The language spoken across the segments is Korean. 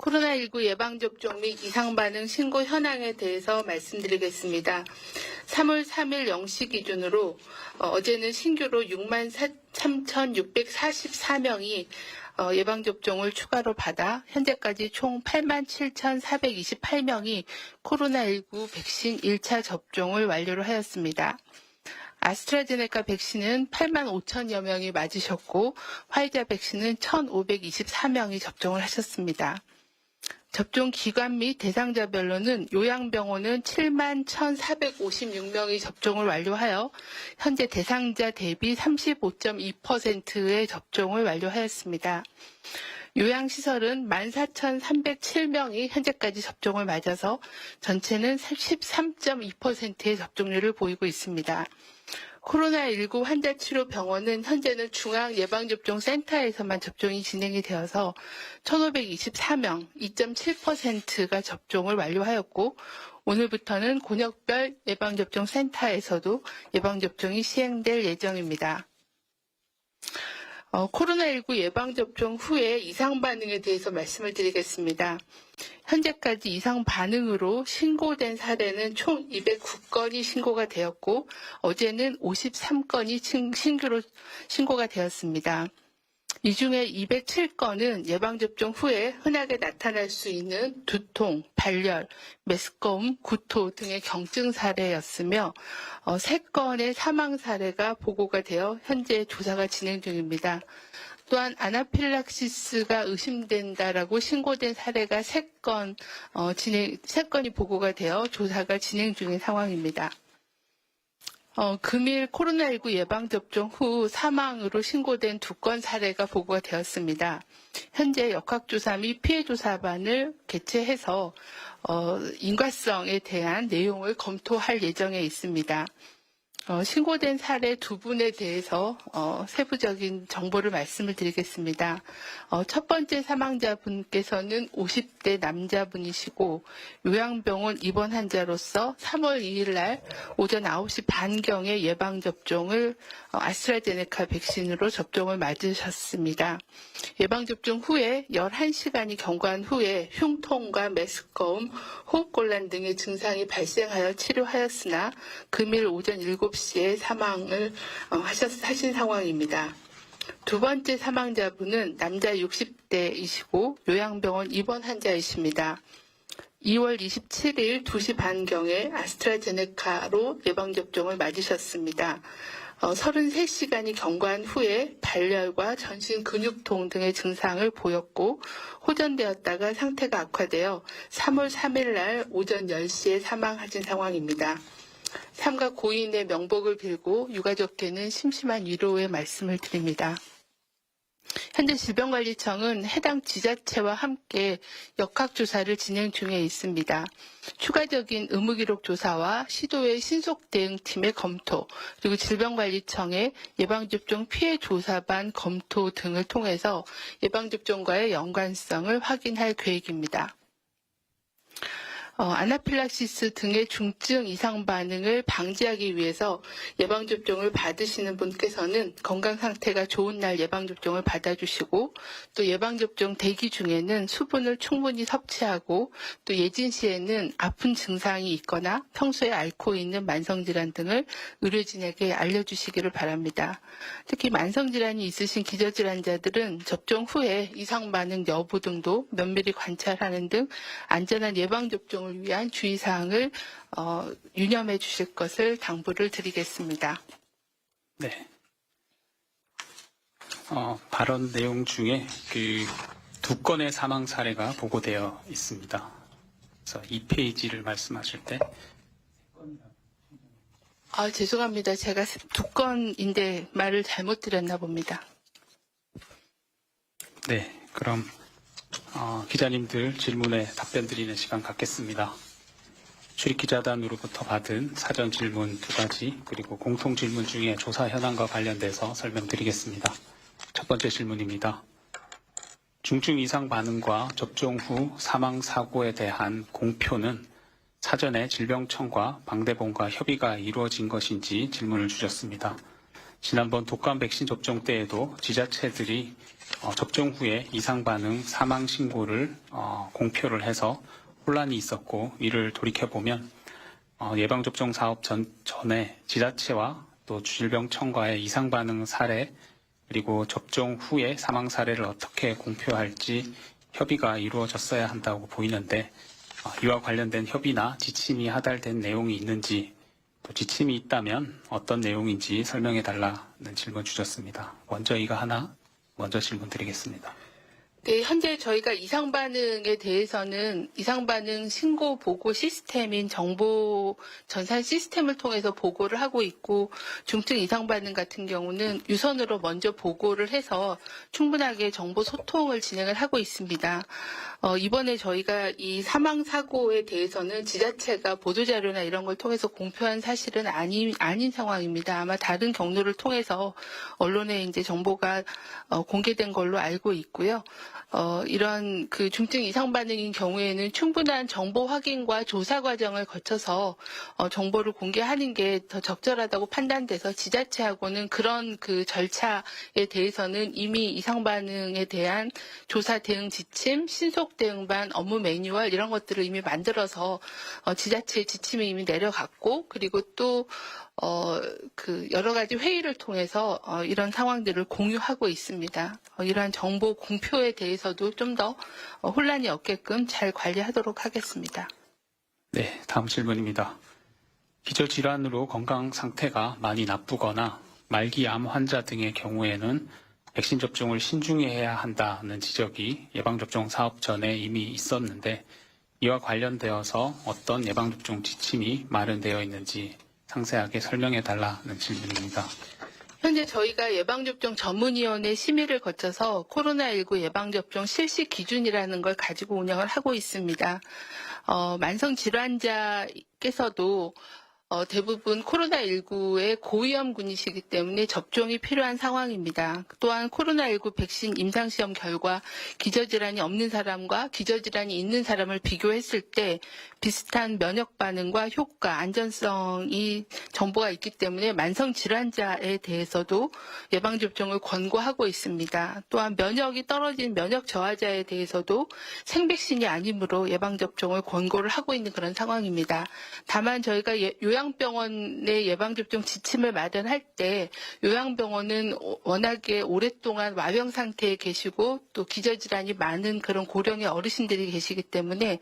코로나19 예방접종 및 이상반응 신고 현황에 대해서 말씀드리겠습니다. 3월 3일 0시 기준으로 어제는 신규로 63,644명이 예방접종을 추가로 받아 현재까지 총 87,428명이 코로나19 백신 1차 접종을 완료를 하였습니다. 아스트라제네카 백신은 8만 5천여 명이 맞으셨고 화이자 백신은 1,524명이 접종을 하셨습니다. 접종 기관 및 대상자별로는 요양병원은 7만 1,456명이 접종을 완료하여 현재 대상자 대비 35.2%의 접종을 완료하였습니다. 요양시설은 14,307명이 현재까지 접종을 맞아서 전체는 13.2%의 접종률을 보이고 있습니다. 코로나19 환자치료병원은 현재는 중앙예방접종센터에서만 접종이 진행이 되어서 1,524명, 2.7%가 접종을 완료하였고 오늘부터는 권역별 예방접종센터에서도 예방접종이 시행될 예정입니다. 코로나19 예방접종 후에 이상반응에 대해서 말씀을 드리겠습니다. 현재까지 이상반응으로 신고된 사례는 총 209건이 신고가 되었고 어제는 53건이 신규로 신고가 되었습니다. 이 중에 207건은 예방접종 후에 흔하게 나타날 수 있는 두통, 발열, 메스꺼움, 구토 등의 경증 사례였으며 3건의 사망 사례가 보고가 되어 현재 조사가 진행 중입니다. 또한 아나필락시스가 의심된다라고 신고된 사례가 3건이 보고가 되어 조사가 진행 중인 상황입니다. 금일 코로나19 예방접종 후 사망으로 신고된 2건 사례가 보고가 되었습니다. 현재 역학조사 및 피해조사반을 개최해서 인과성에 대한 내용을 검토할 예정에 있습니다. 신고된 사례 2분에 대해서 세부적인 정보를 말씀을 드리겠습니다. 첫 번째 사망자분께서는 50대 남자분이시고 요양병원 입원 환자로서 3월 2일 날 오전 9시 반경에 예방접종을 아스트라제네카 백신으로 접종을 맞으셨습니다. 예방접종 후에 11시간이 경과한 후에 흉통과 메스꺼움, 호흡곤란 등의 증상이 발생하여 치료하였으나 금일 오전 7시에 사망을 하신 상황입니다. 두 번째 사망자분은 남자 60대이시고 요양병원 입원 환자이십니다. 2월 27일 2시 반경에 아스트라제네카로 예방접종을 맞으셨습니다. 33시간이 경과한 후에 발열과 전신 근육통 등의 증상을 보였고 호전되었다가 상태가 악화되어 3월 3일 날 오전 10시에 사망하신 상황입니다. 삼가 고인의 명복을 빌고 유가족께는 심심한 위로의 말씀을 드립니다. 현재 질병관리청은 해당 지자체와 함께 역학조사를 진행 중에 있습니다. 추가적인 의무기록 조사와 시도의 신속대응팀의 검토, 그리고 질병관리청의 예방접종 피해조사반 검토 등을 통해서 예방접종과의 연관성을 확인할 계획입니다. 아나필락시스 등의 중증 이상 반응을 방지하기 위해서 예방접종을 받으시는 분께서는 건강 상태가 좋은 날 예방접종을 받아주시고 또 예방접종 대기 중에는 수분을 충분히 섭취하고 또 예진 시에는 아픈 증상이 있거나 평소에 앓고 있는 만성질환 등을 의료진에게 알려주시기를 바랍니다. 특히 만성질환이 있으신 기저질환자들은 접종 후에 이상 반응 여부 등도 면밀히 관찰하는 등 안전한 예방접종을 위한 주의사항을 유념해 주실 것을 당부를 드리겠습니다. 네. 발언 내용 중에 그 2건의 사망 사례가 보고되어 있습니다. 그래서 2페이지를 말씀하실 때 죄송합니다. 제가 2건인데 말을 잘못 드렸나 봅니다. 네, 그럼 기자님들 질문에 답변 드리는 시간 갖겠습니다. 출입기자단으로부터 받은 사전 질문 2가지 그리고 공통 질문 중에 조사 현황과 관련돼서 설명드리겠습니다. 첫 번째 질문입니다. 중증 이상 반응과 접종 후 사망 사고에 대한 공표는 사전에 질병청과 방대본과 협의가 이루어진 것인지 질문을 주셨습니다. 지난번 독감 백신 접종 때에도 지자체들이 접종 후에 이상 반응 사망 신고를 공표를 해서 혼란이 있었고, 이를 돌이켜보면 예방접종 사업 전에 지자체와 또 질병청과의 이상 반응 사례, 그리고 접종 후에 사망 사례를 어떻게 공표할지 협의가 이루어졌어야 한다고 보이는데, 이와 관련된 협의나 지침이 하달된 내용이 있는지, 또 지침이 있다면 어떤 내용인지 설명해 달라는 질문 주셨습니다. 먼저 질문 드리겠습니다. 네, 현재 저희가 이상 반응에 대해서는 이상 반응 신고 보고 시스템인 정보 전산 시스템을 통해서 보고를 하고 있고, 중증 이상 반응 같은 경우는 유선으로 먼저 보고를 해서 충분하게 정보 소통을 진행을 하고 있습니다. 이번에 저희가 이 사망 사고에 대해서는 지자체가 보도자료나 이런 걸 통해서 공표한 사실은 아닌 상황입니다. 아마 다른 경로를 통해서 언론에 이제 정보가 공개된 걸로 알고 있고요. 이런 그 중증 이상 반응인 경우에는 충분한 정보 확인과 조사 과정을 거쳐서 정보를 공개하는 게 더 적절하다고 판단돼서 지자체하고는 그런 그 절차에 대해서는 이미 이상 반응에 대한 조사 대응 지침, 신속 대응반 업무 매뉴얼 이런 것들을 이미 만들어서 지자체의 지침이 이미 내려갔고, 그리고 또 그 여러 가지 회의를 통해서 이런 상황들을 공유하고 있습니다. 이러한 정보 공표에 대해서도 좀 더 혼란이 없게끔 잘 관리하도록 하겠습니다. 네, 다음 질문입니다. 기저질환으로 건강 상태가 많이 나쁘거나 말기 암 환자 등의 경우에는 백신 접종을 신중히 해야 한다는 지적이 예방접종 사업 전에 이미 있었는데, 이와 관련되어서 어떤 예방접종 지침이 마련되어 있는지 상세하게 설명해 달라는 질문입니다. 현재 저희가 예방접종 전문위원회 심의를 거쳐서 코로나19 예방접종 실시 기준이라는 걸 가지고 운영을 하고 있습니다. 만성질환자께서도 대부분 코로나19의 고위험군이시기 때문에 접종이 필요한 상황입니다. 또한 코로나19 백신 임상시험 결과 기저질환이 없는 사람과 기저질환이 있는 사람을 비교했을 때 비슷한 면역 반응과 효과, 안전성이 정보가 있기 때문에 만성질환자에 대해서도 예방접종을 권고하고 있습니다. 또한 면역이 떨어진 면역 저하자에 대해서도 생백신이 아니므로 예방접종을 권고를 하고 있는 그런 상황입니다. 다만 저희가 요양병원의 예방접종 지침을 마련할 때 요양병원은 워낙에 오랫동안 와병 상태에 계시고 또 기저질환이 많은 그런 고령의 어르신들이 계시기 때문에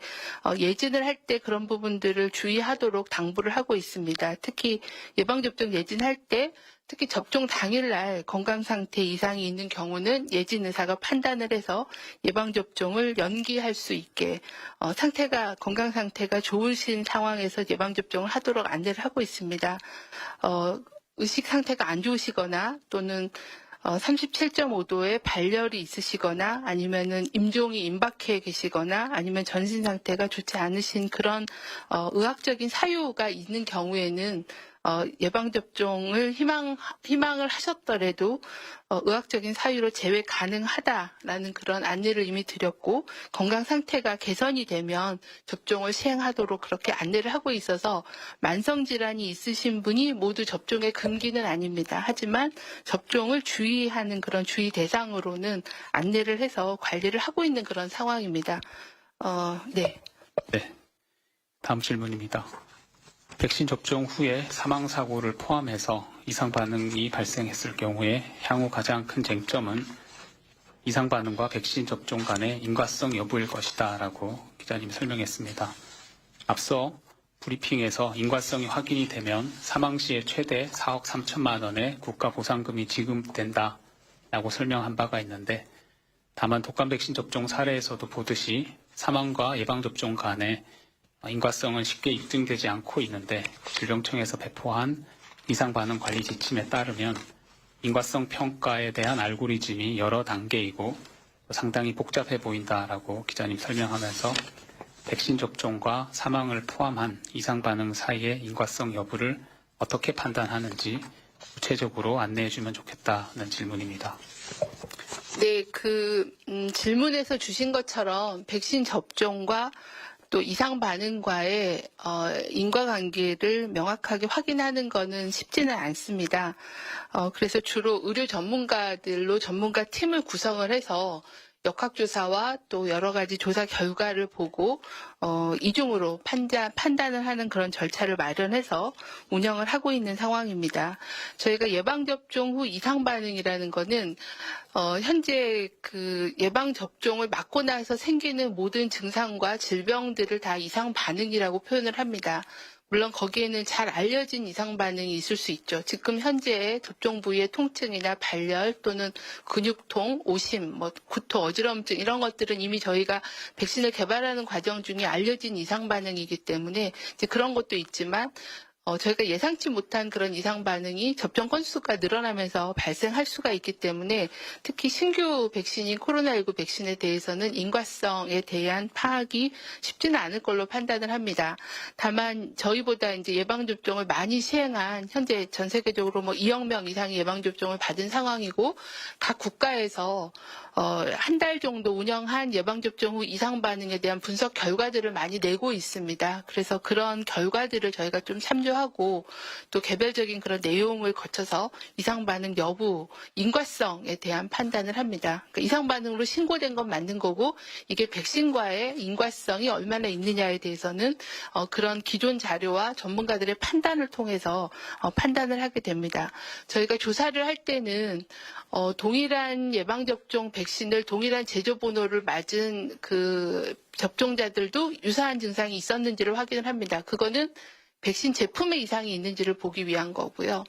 예진을 할 때 그런 부분들을 주의하도록 당부를 하고 있습니다. 특히 예방접종 예진할 때 특히 접종 당일날 건강 상태 이상이 있는 경우는 예진 의사가 판단을 해서 예방접종을 연기할 수 있게 건강 상태가 좋으신 상황에서 예방접종을 하도록 안내를 하고 있습니다. 의식 상태가 안 좋으시거나 또는 37.5도의 발열이 있으시거나 아니면은 임종이 임박해 계시거나 아니면 전신 상태가 좋지 않으신 그런 의학적인 사유가 있는 경우에는 예방접종을 희망을 하셨더라도 의학적인 사유로 제외 가능하다라는 그런 안내를 이미 드렸고, 건강 상태가 개선이 되면 접종을 시행하도록 그렇게 안내를 하고 있어서 만성질환이 있으신 분이 모두 접종의 금기는 아닙니다. 하지만 접종을 주의하는 그런 주의 대상으로는 안내를 해서 관리를 하고 있는 그런 상황입니다. 네. 네, 다음 질문입니다. 백신 접종 후에 사망 사고를 포함해서 이상 반응이 발생했을 경우에 향후 가장 큰 쟁점은 이상 반응과 백신 접종 간의 인과성 여부일 것이다 라고 기자님이 설명했습니다. 앞서 브리핑에서 인과성이 확인이 되면 사망 시에 최대 4억 3천만 원의 국가 보상금이 지급된다 라고 설명한 바가 있는데, 다만 독감 백신 접종 사례에서도 보듯이 사망과 예방접종 간의 인과성은 쉽게 입증되지 않고 있는데, 질병청에서 배포한 이상 반응 관리 지침에 따르면 인과성 평가에 대한 알고리즘이 여러 단계이고 상당히 복잡해 보인다라고 기자님 설명하면서 백신 접종과 사망을 포함한 이상 반응 사이의 인과성 여부를 어떻게 판단하는지 구체적으로 안내해 주면 좋겠다는 질문입니다. 네, 질문에서 주신 것처럼 백신 접종과 또 이상 반응과의 인과관계를 명확하게 확인하는 것은 쉽지는 않습니다. 그래서 주로 의료 전문가들로 전문가 팀을 구성을 해서 역학조사와 또 여러 가지 조사 결과를 보고 이중으로 판단을 하는 그런 절차를 마련해서 운영을 하고 있는 상황입니다. 저희가 예방접종 후 이상 반응이라는 거는 현재 그 예방접종을 맞고 나서 생기는 모든 증상과 질병들을 다 이상 반응이라고 표현을 합니다. 물론 거기에는 잘 알려진 이상 반응이 있을 수 있죠. 지금 현재 접종 부위의 통증이나 발열 또는 근육통, 오심, 구토, 어지럼증 이런 것들은 이미 저희가 백신을 개발하는 과정 중에 알려진 이상 반응이기 때문에 이제 그런 것도 있지만 저희가 예상치 못한 그런 이상 반응이 접종 건수가 늘어나면서 발생할 수가 있기 때문에 특히 신규 백신인 코로나19 백신에 대해서는 인과성에 대한 파악이 쉽지는 않을 걸로 판단을 합니다. 다만 저희보다 이제 예방접종을 많이 시행한 현재 전 세계적으로 2억 명 이상의 예방접종을 받은 상황이고 각 국가에서 한 달 정도 운영한 예방접종 후 이상 반응에 대한 분석 결과들을 많이 내고 있습니다. 그래서 그런 결과들을 저희가 좀 참조하고 또 개별적인 그런 내용을 거쳐서 이상 반응 여부, 인과성에 대한 판단을 합니다. 그러니까 이상 반응으로 신고된 건 맞는 거고 이게 백신과의 인과성이 얼마나 있느냐에 대해서는 그런 기존 자료와 전문가들의 판단을 통해서 판단을 하게 됩니다. 저희가 조사를 할 때는 동일한 예방접종 백신을 동일한 제조번호를 맞은 그 접종자들도 유사한 증상이 있었는지를 확인을 합니다. 그거는 백신 제품에 이상이 있는지를 보기 위한 거고요.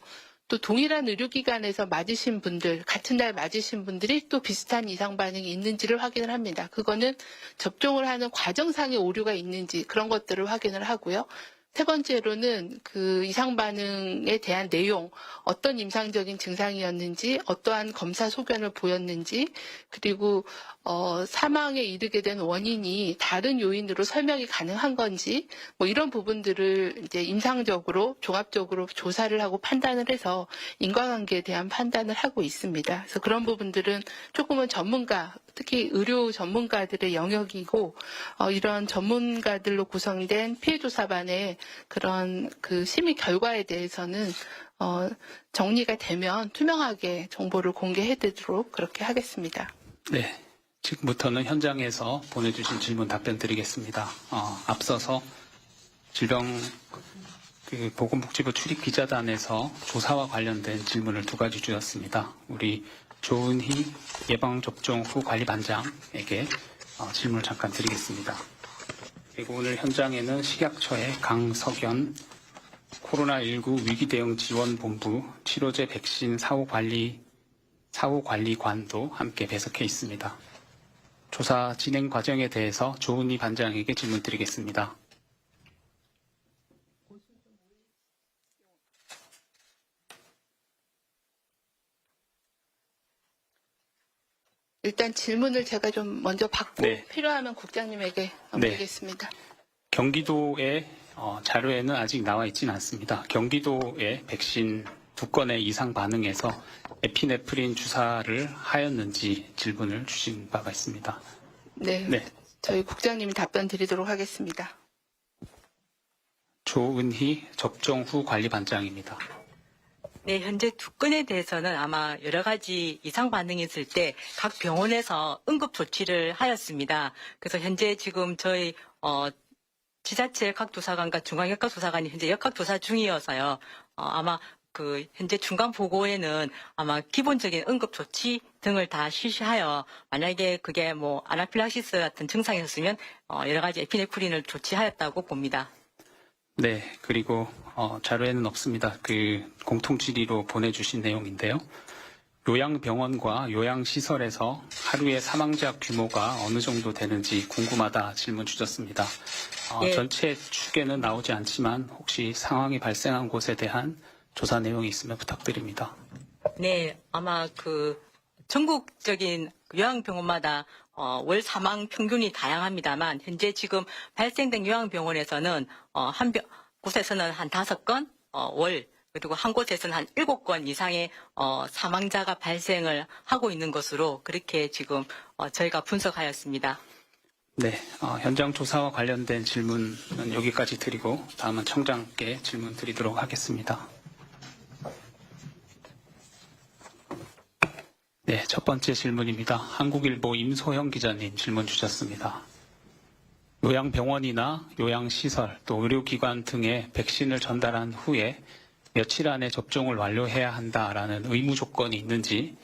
또 동일한 의료기관에서 맞으신 분들, 같은 날 맞으신 분들이 또 비슷한 이상 반응이 있는지를 확인을 합니다. 그거는 접종을 하는 과정상의 오류가 있는지 그런 것들을 확인을 하고요. 세 번째로는 그 이상 반응에 대한 내용, 어떤 임상적인 증상이었는지, 어떠한 검사 소견을 보였는지, 그리고 사망에 이르게 된 원인이 다른 요인으로 설명이 가능한 건지, 이런 부분들을 이제 임상적으로 종합적으로 조사를 하고 판단을 해서 인과관계에 대한 판단을 하고 있습니다. 그래서 그런 부분들은 조금은 전문가, 특히 의료 전문가들의 영역이고 이런 전문가들로 구성된 피해조사반의 그런 그 심의 결과에 대해서는 정리가 되면 투명하게 정보를 공개해드리도록 그렇게 하겠습니다. 네, 지금부터는 현장에서 보내주신 질문 답변 드리겠습니다. 앞서서 보건복지부 출입기자단에서 조사와 관련된 질문을 2가지 주셨습니다. 우리 조은희 예방접종 후 관리반장에게 질문을 잠깐 드리겠습니다. 그리고 오늘 현장에는 식약처의 강석연 코로나19 위기대응지원본부 치료제 백신 사후관리관도 함께 배석해 있습니다. 조사 진행 과정에 대해서 조은희 반장에게 질문 드리겠습니다. 일단 질문을 제가 좀 먼저 받고 네. 필요하면 국장님에게 넘기겠습니다. 경기도의 자료에는 아직 나와 있지는 않습니다. 경기도의 백신 2건의 이상 반응에서 에피네프린 주사를 하였는지 질문을 주신 바가 있습니다. 네. 저희 국장님이 답변 드리도록 하겠습니다. 조은희 접종 후 관리반장입니다. 네, 현재 2건에 대해서는 아마 여러 가지 이상 반응이 있을 때 각 병원에서 응급 조치를 하였습니다. 그래서 현재 지금 저희 지자체 역학조사관과 중앙역학조사관이 현재 역학조사 중이어서요. 아마 그 현재 중간 보고에는 아마 기본적인 응급 조치 등을 다 실시하여 만약에 그게 아나필락시스 같은 증상이었으면 여러 가지 에피네프린을 조치하였다고 봅니다. 네, 그리고 자료에는 없습니다. 그 공통질의로 보내주신 내용인데요. 요양병원과 요양시설에서 하루에 사망자 규모가 어느 정도 되는지 궁금하다 질문 주셨습니다. 예. 전체 축에는 나오지 않지만 혹시 상황이 발생한 곳에 대한 조사 내용이 있으면 부탁드립니다. 네, 아마 그 전국적인 요양병원마다 월 사망 평균이 다양합니다만 현재 지금 발생된 요양병원에서는 한 곳에서는 한 5건 월 그리고 한 곳에서는 한 7건 이상의 사망자가 발생을 하고 있는 것으로 그렇게 지금 저희가 분석하였습니다. 네, 현장 조사와 관련된 질문은 여기까지 드리고 다음은 청장께 질문 드리도록 하겠습니다. 네, 첫 번째 질문입니다. 한국일보 임소영 기자님 질문 주셨습니다. 요양병원이나 요양시설 또 의료기관 등에 백신을 전달한 후에 며칠 안에 접종을 완료해야 한다라는 의무 조건이 있는지,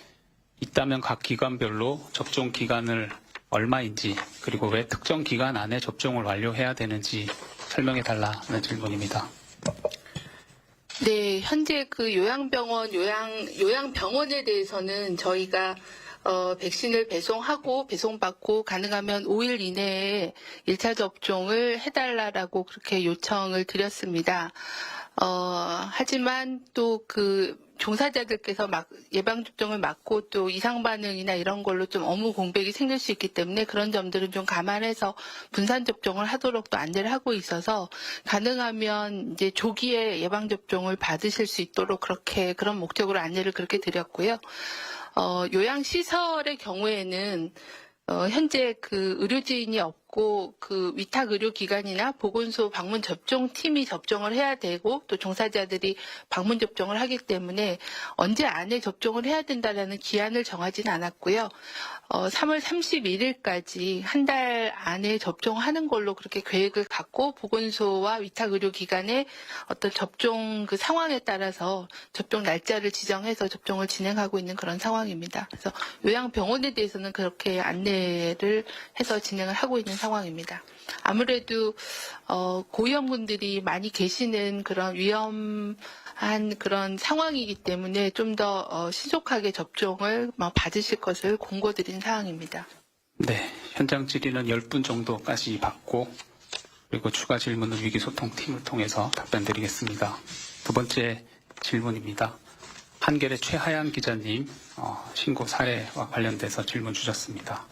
있다면 각 기관별로 접종 기간을 얼마인지, 그리고 왜 특정 기간 안에 접종을 완료해야 되는지 설명해 달라는 질문입니다. 네, 현재 그 요양병원에 대해서는 저희가 백신을 배송받고 가능하면 5일 이내에 1차 접종을 해달라고 그렇게 요청을 드렸습니다. 하지만 또 그 종사자들께서 예방접종을 맞고 또 이상 반응이나 이런 걸로 좀 업무 공백이 생길 수 있기 때문에 그런 점들은 좀 감안해서 분산 접종을 하도록 또 안내를 하고 있어서 가능하면 이제 조기에 예방접종을 받으실 수 있도록 그런 목적으로 안내를 그렇게 드렸고요. 요양시설의 경우에는 현재 그 의료진이 없고 그 위탁 의료기관이나 보건소 방문 접종 팀이 접종을 해야 되고 또 종사자들이 방문 접종을 하기 때문에 언제 안에 접종을 해야 된다라는 기한을 정하지는 않았고요. 3월 31일까지 한 달 안에 접종하는 걸로 그렇게 계획을 갖고 보건소와 위탁 의료기관의 어떤 접종 그 상황에 따라서 접종 날짜를 지정해서 접종을 진행하고 있는 그런 상황입니다. 그래서 요양병원에 대해서는 그렇게 안내를 해서 진행을 하고 있는 상황입니다. 아무래도 고위험군들이 많이 계시는 그런 위험한 그런 상황이기 때문에 좀 더 신속하게 접종을 받으실 것을 공고드린 사항입니다. 네, 현장 질의는 10분 정도까지 받고 그리고 추가 질문은 위기소통팀을 통해서 답변 드리겠습니다. 두 번째 질문입니다. 한겨레 최하양 기자님 신고 사례와 관련돼서 질문 주셨습니다.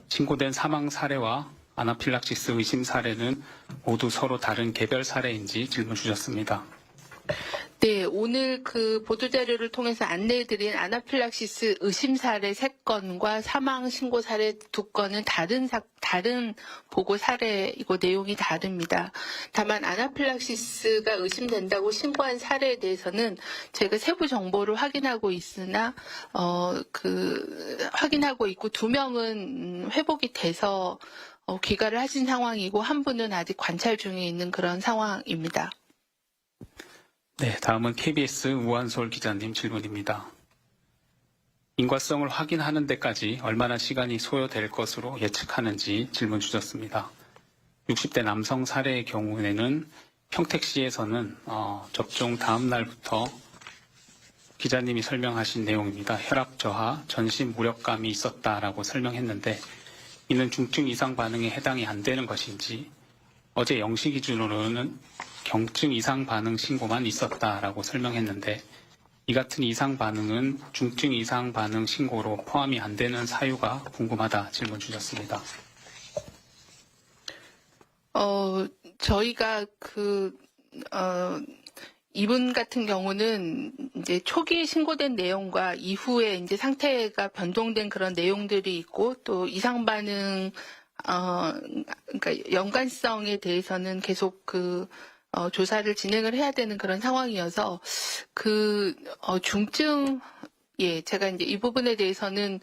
신고된 사망 사례와 아나필락시스 의심 사례는 모두 서로 다른 개별 사례인지 질문 주셨습니다. 네, 오늘 그 보도자료를 통해서 안내해드린 아나필락시스 의심 사례 3건과 사망 신고 사례 2건은 다른 보고 사례이고 내용이 다릅니다. 다만 아나필락시스가 의심된다고 신고한 사례에 대해서는 저희가 세부 정보를 확인하고 있으나 확인하고 있고 2명은 회복이 돼서 귀가를 하신 상황이고 한 분은 아직 관찰 중에 있는 그런 상황입니다. 네, 다음은 KBS 우한솔 기자님 질문입니다. 인과성을 확인하는 데까지 얼마나 시간이 소요될 것으로 예측하는지 질문 주셨습니다. 60대 남성 사례의 경우에는 평택시에서는 접종 다음 날부터 기자님이 설명하신 내용입니다. 혈압 저하, 전신 무력감이 있었다라고 설명했는데 이는 중증 이상 반응에 해당이 안 되는 것인지, 어제 0시 기준으로는 경증 이상 반응 신고만 있었다라고 설명했는데 이 같은 이상 반응은 중증 이상 반응 신고로 포함이 안 되는 사유가 궁금하다 질문 주셨습니다. 저희가 이분 같은 경우는 이제 초기에 신고된 내용과 이후에 이제 상태가 변동된 그런 내용들이 있고 또 이상 반응 그러니까 연관성에 대해서는 계속 조사를 진행을 해야 되는 그런 상황이어서 중증 제가 이제 이 부분에 대해서는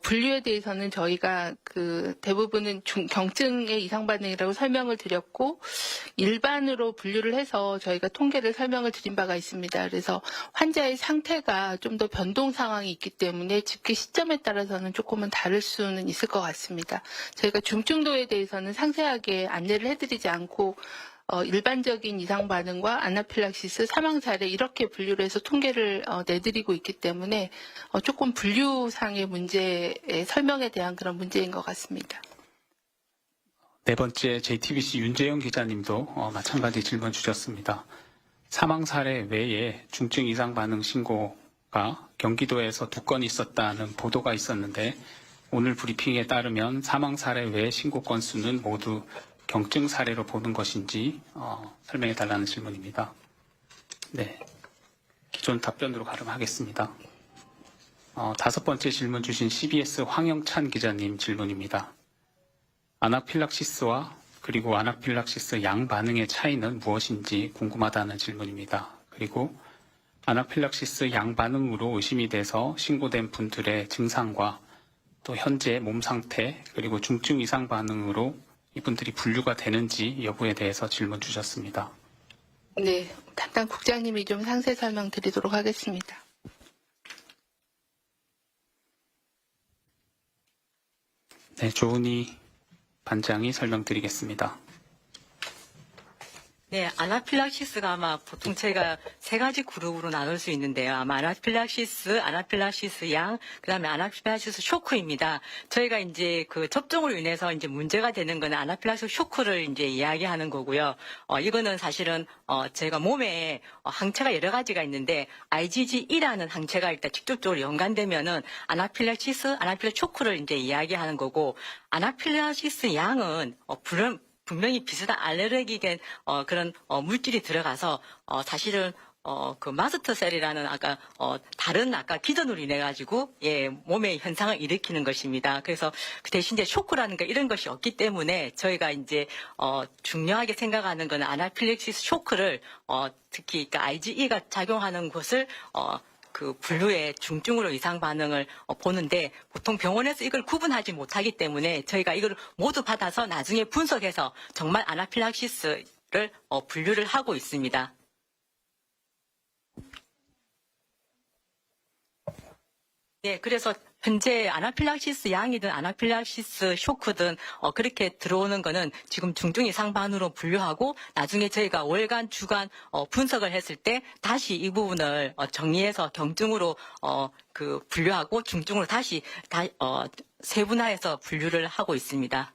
분류에 대해서는 저희가 대부분은 경증의 이상 반응이라고 설명을 드렸고 일반으로 분류를 해서 저희가 통계를 설명을 드린 바가 있습니다. 그래서 환자의 상태가 좀 더 변동 상황이 있기 때문에 집계 시점에 따라서는 조금은 다를 수는 있을 것 같습니다. 저희가 중증도에 대해서는 상세하게 안내를 해드리지 않고 일반적인 이상 반응과 아나필락시스 사망 사례 이렇게 분류를 해서 통계를 내드리고 있기 때문에 조금 분류상의 문제의 설명에 대한 그런 문제인 것 같습니다. 네 번째 JTBC 윤재영 기자님도 마찬가지 질문 주셨습니다. 사망 사례 외에 중증 이상 반응 신고가 경기도에서 2건 있었다는 보도가 있었는데 오늘 브리핑에 따르면 사망 사례 외 신고 건수는 모두 경증 사례로 보는 것인지 설명해 달라는 질문입니다. 네, 기존 답변으로 가름하겠습니다. 다섯 번째 질문 주신 CBS 황영찬 기자님 질문입니다. 아나필락시스와 그리고 아나필락시스 양 반응의 차이는 무엇인지 궁금하다는 질문입니다. 그리고 아나필락시스 양 반응으로 의심이 돼서 신고된 분들의 증상과 또 현재 몸 상태 그리고 중증 이상 반응으로 이분들이 분류가 되는지 여부에 대해서 질문 주셨습니다. 네, 담당 국장님이 좀 상세 설명 드리도록 하겠습니다. 네, 조은희 반장이 설명드리겠습니다. 네, 아나필락시스가 아마 보통 저희가 세 가지 그룹으로 나눌 수 있는데요. 아마 아나필락시스 양, 그다음에 아나필락시스 쇼크입니다. 저희가 이제 그 접종으로 인해서 이제 문제가 되는 거는 아나필락시스 쇼크를 이제 이야기하는 거고요. 이거는 사실은 저희가 몸에 항체가 여러 가지가 있는데 IgG1라는 항체가 일단 직접적으로 연관되면은 아나필락시스 쇼크를 이제 이야기하는 거고, 아나필락시스 양은 분명히 비슷한 알레르기겐 그런 물질이 들어가서 사실은 그 마스트셀이라는 다른 기전으로 인해 가지고 몸의 현상을 일으키는 것입니다. 그래서 그 대신 이제 쇼크라는 거 이런 것이 없기 때문에 저희가 이제 중요하게 생각하는 것은 아나필락시스 쇼크를 특히 그러니까 IgE가 작용하는 것을 그 분류의 중증으로 이상 반응을 보는데, 보통 병원에서 이걸 구분하지 못하기 때문에 저희가 이걸 모두 받아서 나중에 분석해서 정말 아나필락시스를 분류를 하고 있습니다. 네, 그래서 현재 아나필락시스 양이든 아나필락시스 쇼크든 그렇게 들어오는 거는 지금 중증 이상 반응으로 분류하고, 나중에 저희가 월간, 주간 분석을 했을 때 다시 이 부분을 정리해서 경증으로 그 분류하고 중증으로 다시 세분화해서 분류를 하고 있습니다.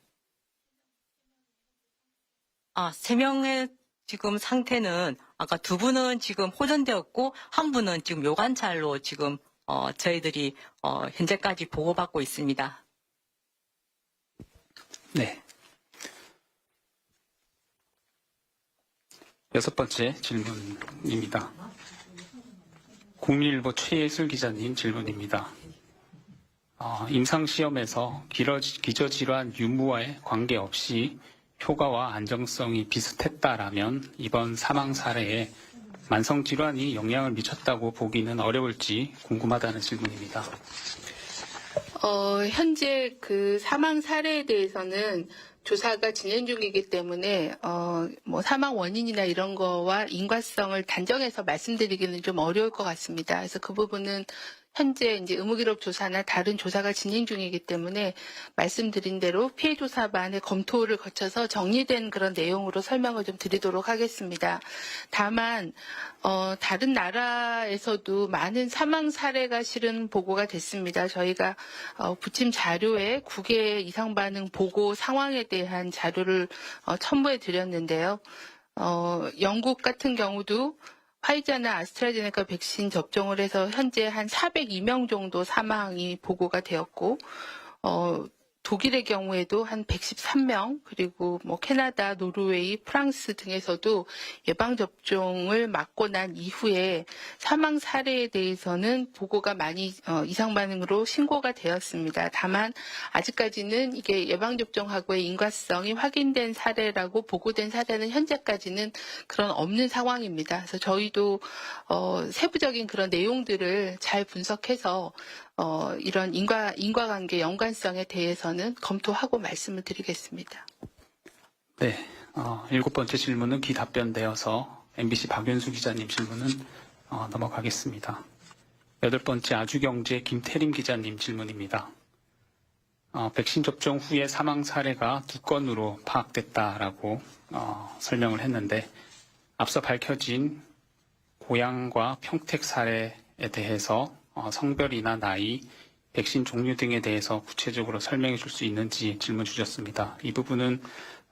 3명의 지금 상태는 아까 2분은 지금 호전되었고, 1분은 지금 요관찰로 지금 저희들이 현재까지 보고받고 있습니다. 네. 6번째 질문입니다. 국민일보 최예슬 기자님 질문입니다. 임상시험에서 기저질환 유무와의 관계없이 효과와 안정성이 비슷했다라면 이번 사망 사례에 만성질환이 영향을 미쳤다고 보기는 어려울지 궁금하다는 질문입니다. 현재 그 사망 사례에 대해서는 조사가 진행 중이기 때문에 뭐 사망 원인이나 이런 거와 인과성을 단정해서 말씀드리기는 좀 어려울 것 같습니다. 그래서 그 부분은 현재 이제 의무기록 조사나 다른 조사가 진행 중이기 때문에 말씀드린 대로 피해조사반의 검토를 거쳐서 정리된 그런 내용으로 설명을 좀 드리도록 하겠습니다. 다만 다른 나라에서도 많은 사망 사례가 실은 보고가 됐습니다. 저희가 부침 자료에 9개 이상 반응 보고 상황에 대한 자료를 첨부해 드렸는데요. 영국 같은 경우도 화이자나 아스트라제네카 백신 접종을 해서 현재 한 402명 정도 사망이 보고가 되었고, 독일의 경우에도 한 113명, 그리고 뭐 캐나다, 노르웨이, 프랑스 등에서도 예방접종을 맞고 난 이후에 사망 사례에 대해서는 보고가 많이 이상 반응으로 신고가 되었습니다. 다만 아직까지는 이게 예방접종하고의 인과성이 확인된 사례라고 보고된 사례는 현재까지는 그런 없는 상황입니다. 그래서 저희도 세부적인 그런 내용들을 잘 분석해서 이런 인과관계 연관성에 대해서는 검토하고 말씀을 드리겠습니다. 네, 7번째 질문은 기답변되어서 MBC 박윤수 기자님 질문은 넘어가겠습니다. 8번째 아주경제 김태림 기자님 질문입니다. 백신 접종 후에 사망 사례가 2건으로 파악됐다라고 설명을 했는데, 앞서 밝혀진 고양과 평택 사례에 대해서 성별이나 나이, 백신 종류 등에 대해서 구체적으로 설명해 줄 수 있는지 질문 주셨습니다. 이 부분은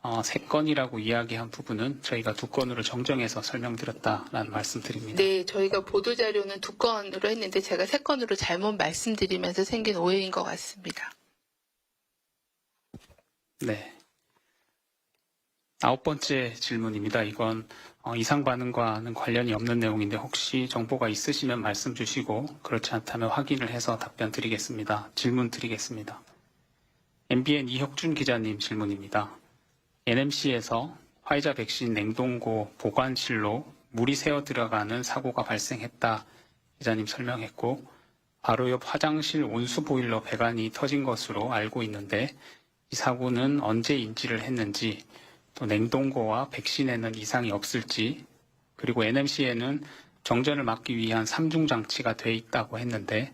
3건이라고 이야기한 부분은 저희가 2건으로 정정해서 설명드렸다라는 말씀드립니다. 네, 저희가 보도자료는 2건으로 했는데 제가 3건으로 잘못 말씀드리면서 생긴 오해인 것 같습니다. 네. 9번째 질문입니다. 이건 이상 반응과는 관련이 없는 내용인데 혹시 정보가 있으시면 말씀 주시고 그렇지 않다면 확인을 해서 답변 드리겠습니다. 질문 드리겠습니다. MBN 이혁준 기자님 질문입니다. NMC에서 화이자 백신 냉동고 보관실로 물이 새어 들어가는 사고가 발생했다 기자님 설명했고, 바로 옆 화장실 온수 보일러 배관이 터진 것으로 알고 있는데 이 사고는 언제 인지를 했는지, 또 냉동고와 백신에는 이상이 없을지, 그리고 NMC에는 정전을 막기 위한 3중 장치가 돼 있다고 했는데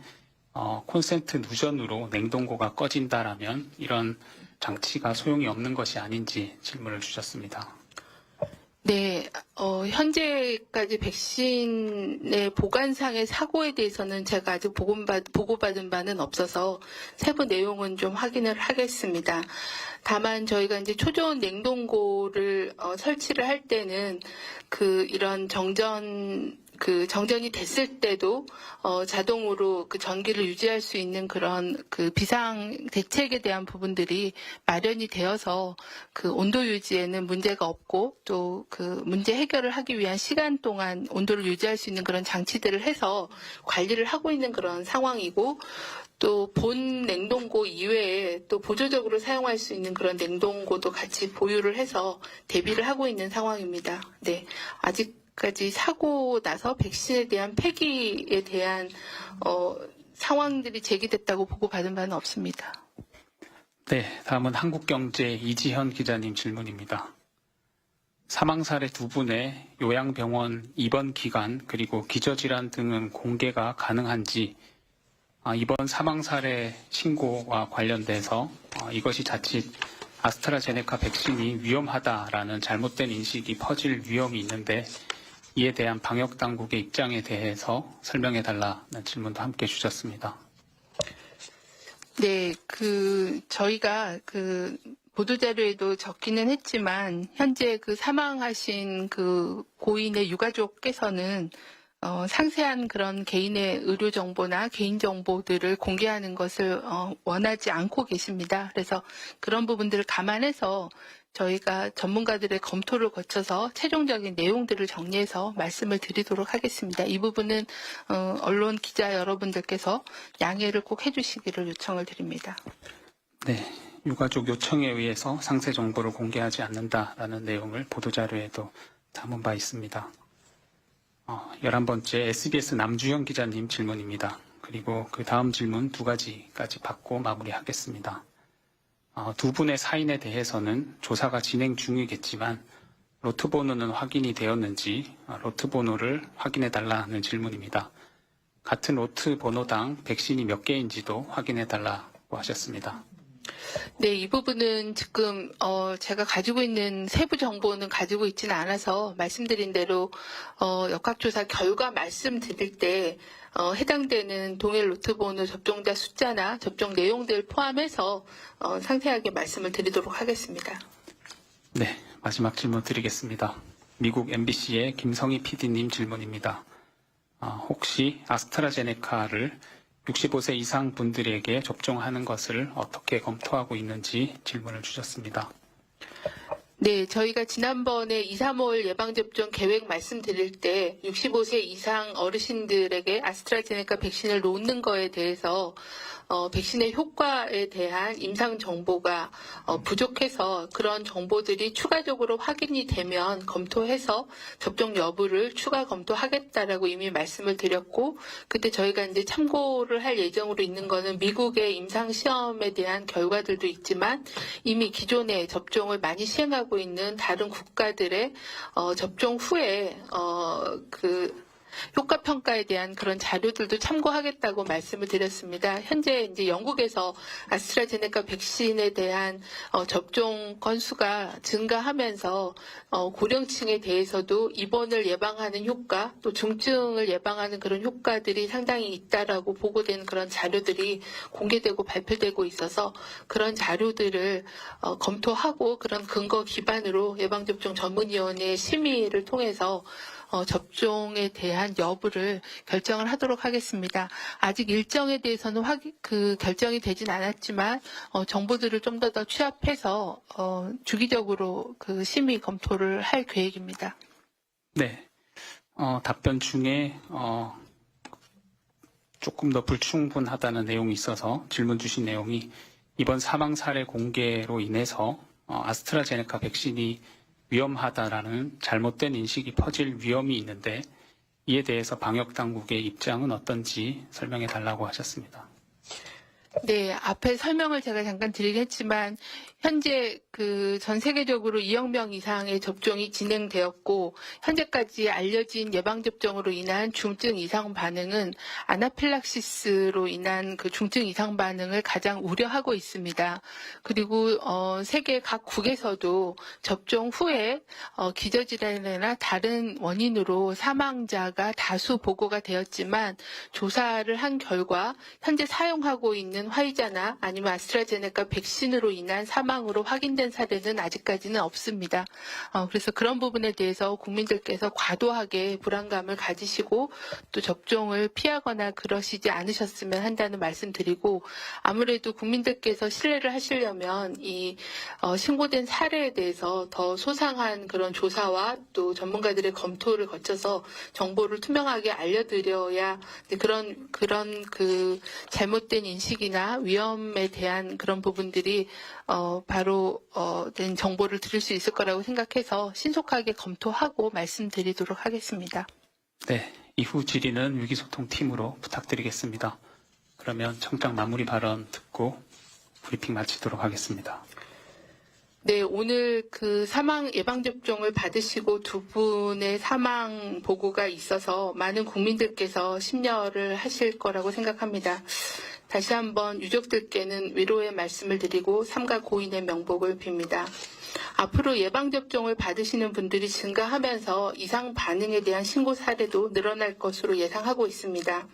콘센트 누전으로 냉동고가 꺼진다라면 이런 장치가 소용이 없는 것이 아닌지 질문을 주셨습니다. 네, 현재까지 백신의 보관상의 사고에 대해서는 제가 아직 보고받은 바는 없어서 세부 내용은 좀 확인을 하겠습니다. 다만 저희가 이제 초저온 냉동고를 설치를 할 때는 이런 정전이 됐을 때도 자동으로 그 전기를 유지할 수 있는 그런 비상 대책에 대한 부분들이 마련이 되어서 온도 유지에는 문제가 없고, 또 문제 해결을 하기 위한 시간 동안 온도를 유지할 수 있는 그런 장치들을 해서 관리를 하고 있는 그런 상황이고, 또 본 냉동고 이외에 또 보조적으로 사용할 수 있는 그런 냉동고도 같이 보유를 해서 대비를 하고 있는 상황입니다. 네, 아직까지 사고 나서 백신에 대한 폐기에 대한 상황들이 제기됐다고 보고받은 바는 없습니다. 네, 다음은 한국경제 이지현 기자님 질문입니다. 사망 사례 2분의 요양병원 입원 기간 그리고 기저질환 등은 공개가 가능한지, 이번 사망 사례 신고와 관련돼서 이것이 자칫 아스트라제네카 백신이 위험하다라는 잘못된 인식이 퍼질 위험이 있는데 이에 대한 방역 당국의 입장에 대해서 설명해 달라는 질문도 함께 주셨습니다. 네, 저희가 보도자료에도 적기는 했지만, 현재 사망하신 고인의 유가족께서는 상세한 그런 개인의 의료 정보나 개인 정보들을 공개하는 것을 원하지 않고 계십니다. 그래서 그런 부분들을 감안해서 저희가 전문가들의 검토를 거쳐서 최종적인 내용들을 정리해서 말씀을 드리도록 하겠습니다. 이 부분은 언론 기자 여러분들께서 양해를 꼭 해주시기를 요청을 드립니다. 네, 유가족 요청에 의해서 상세 정보를 공개하지 않는다라는 내용을 보도자료에도 담은 바 있습니다. 11번째 SBS 남주영 기자님 질문입니다. 그리고 그 다음 질문 2가지까지 받고 마무리하겠습니다. 2분의 사인에 대해서는 조사가 진행 중이겠지만 로트 번호는 확인이 되었는지 로트 번호를 확인해 달라는 질문입니다. 같은 로트 번호당 백신이 몇 개인지도 확인해 달라고 하셨습니다. 네, 이 부분은 지금 제가 가지고 있는 세부 정보는 가지고 있지는 않아서 말씀드린 대로 역학조사 결과 말씀드릴 때 해당되는 동일 로트 번호 접종자 숫자나 접종 내용들 포함해서 상세하게 말씀을 드리도록 하겠습니다. 네, 마지막 질문 드리겠습니다. 미국 MBC의 김성희 PD님 질문입니다. 혹시 아스트라제네카를 65세 이상 분들에게 접종하는 것을 어떻게 검토하고 있는지 질문을 주셨습니다. 네, 저희가 지난번에 2, 3월 예방접종 계획 말씀드릴 때 65세 이상 어르신들에게 아스트라제네카 백신을 놓는 거에 대해서 백신의 효과에 대한 임상 정보가 부족해서 그런 정보들이 추가적으로 확인이 되면 검토해서 접종 여부를 추가 검토하겠다라고 이미 말씀을 드렸고, 그때 저희가 이제 참고를 할 예정으로 있는 거는 미국의 임상 시험에 대한 결과들도 있지만 이미 기존에 접종을 많이 시행하고 있는 다른 국가들의 접종 후에 효과 평가에 대한 그런 자료들도 참고하겠다고 말씀을 드렸습니다. 현재 이제 영국에서 아스트라제네카 백신에 대한 접종 건수가 증가하면서 고령층에 대해서도 입원을 예방하는 효과, 또 중증을 예방하는 그런 효과들이 상당히 있다라고 보고된 그런 자료들이 공개되고 발표되고 있어서 그런 자료들을 검토하고 그런 근거 기반으로 예방접종 전문위원회 심의를 통해서 접종에 대한 여부를 결정을 하도록 하겠습니다. 아직 일정에 대해서는 결정이 되진 않았지만 정보들을 좀 더 취합해서 주기적으로 심의 검토를 할 계획입니다. 네, 답변 중에 조금 더 불충분하다는 내용이 있어서 질문 주신 내용이 이번 사망 사례 공개로 인해서 아스트라제네카 백신이 위험하다라는 잘못된 인식이 퍼질 위험이 있는데 이에 대해서 방역 당국의 입장은 어떤지 설명해 달라고 하셨습니다. 네, 앞에 설명을 제가 잠깐 드리긴 했지만 현재 전 세계적으로 2억 명 이상의 접종이 진행되었고 현재까지 알려진 예방접종으로 인한 중증 이상 반응은 아나필락시스로 인한 그 중증 이상 반응을 가장 우려하고 있습니다. 그리고 세계 각 국에서도 접종 후에 기저질환이나 다른 원인으로 사망자가 다수 보고가 되었지만 조사를 한 결과 현재 사용하고 있는 화이자나 아니면 아스트라제네카 백신으로 인한 사망으로 확인된 사례는 아직까지는 없습니다. 그래서 그런 부분에 대해서 국민들께서 과도하게 불안감을 가지시고 또 접종을 피하거나 그러시지 않으셨으면 한다는 말씀드리고 아무래도 국민들께서 신뢰를 하시려면 이 신고된 사례에 대해서 더 소상한 그런 조사와 또 전문가들의 검토를 거쳐서 정보를 투명하게 알려드려야 그런 그 잘못된 인식이나 위험에 대한 그런 부분들이 바로 된 정보를 드릴 수 있을 거라고 생각해서 신속하게 검토하고 말씀드리도록 하겠습니다. 네, 이후 질의는 위기소통팀으로 부탁드리겠습니다. 그러면 청장 마무리 발언 듣고 브리핑 마치도록 하겠습니다. 네, 오늘 그 사망 예방접종을 받으시고 두 분의 사망 보고가 있어서 많은 국민들께서 심려를 하실 거라고 생각합니다. 다시 한번 유족들께는 위로의 말씀을 드리고 삼가 고인의 명복을 빕니다. 앞으로 예방접종을 받으시는 분들이 증가하면서 이상 반응에 대한 신고 사례도 늘어날 것으로 예상하고 있습니다.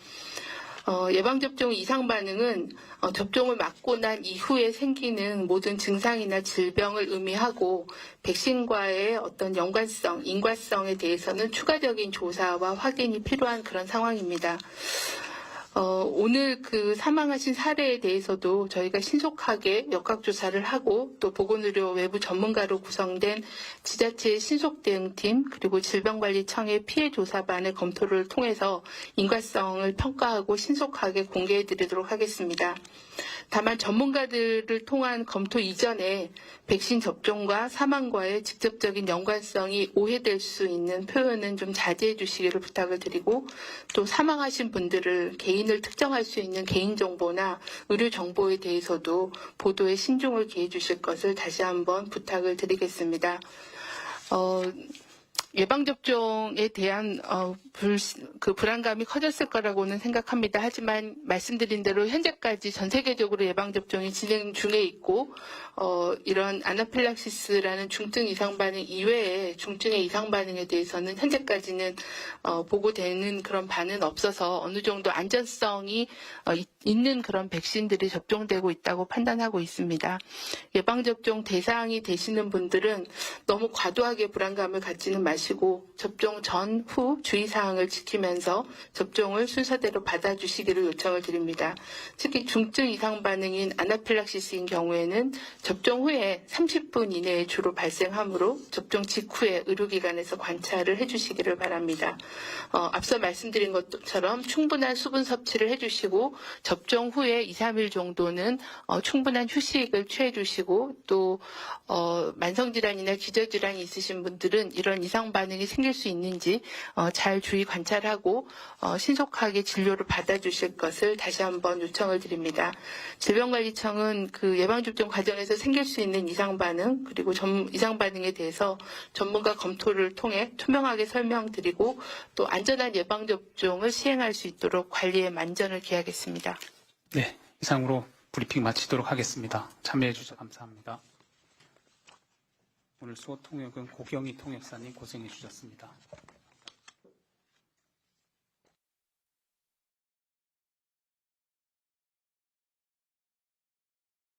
예방접종 이상 반응은 접종을 맞고 난 이후에 생기는 모든 증상이나 질병을 의미하고 백신과의 어떤 연관성, 인과성에 대해서는 추가적인 조사와 확인이 필요한 그런 상황입니다. 오늘 그 사망하신 사례에 대해서도 저희가 신속하게 역학조사를 하고 또 보건의료 외부 전문가로 구성된 지자체 신속대응팀 그리고 질병관리청의 피해조사반의 검토를 통해서 인과성을 평가하고 신속하게 공개해드리도록 하겠습니다. 다만 전문가들을 통한 검토 이전에 백신 접종과 사망과의 직접적인 연관성이 오해될 수 있는 표현은 좀 자제해 주시기를 부탁을 드리고 또 사망하신 분들을 개인을 특정할 수 있는 개인정보나 의료정보에 대해서도 보도에 신중을 기해 주실 것을 다시 한번 부탁을 드리겠습니다. 예방접종에 대한 불안감이 커졌을 거라고는 생각합니다. 하지만 말씀드린 대로 현재까지 전 세계적으로 예방접종이 진행 중에 있고 이런 아나필락시스라는 중증 이상 반응 이외에 중증의 이상 반응에 대해서는 현재까지는 보고되는 그런 반응은 없어서 어느 정도 안전성이 있는 그런 백신들이 접종되고 있다고 판단하고 있습니다. 예방접종 대상이 되시는 분들은 너무 과도하게 불안감을 갖지는 마시고 접종 전, 후 주의사항을 지키면서 접종을 순서대로 받아주시기를 요청을 드립니다. 특히 중증 이상 반응인 아나필락시스인 경우에는 접종 후에 30분 이내에 주로 발생하므로 접종 직후에 의료기관에서 관찰을 해주시기를 바랍니다. 앞서 말씀드린 것처럼 충분한 수분 섭취를 해주시고 접종 후에 2, 3일 정도는 충분한 휴식을 취해주시고 또 만성질환이나 기저질환이 있으신 분들은 이런 이상 반응이 생길 수 있는지 잘 주의 관찰하고 신속하게 진료를 받아주실 것을 다시 한번 요청을 드립니다. 질병관리청은 그 예방접종 과정에서 생길 수 있는 이상 반응 그리고 이상 반응에 대해서 전문가 검토를 통해 투명하게 설명드리고 또 안전한 예방접종을 시행할 수 있도록 관리에 만전을 기하겠습니다. 네, 이상으로 브리핑 마치도록 하겠습니다. 참여해 주셔서 감사합니다. 오늘 수호 통역은 고경희 통역사님 고생해 주셨습니다.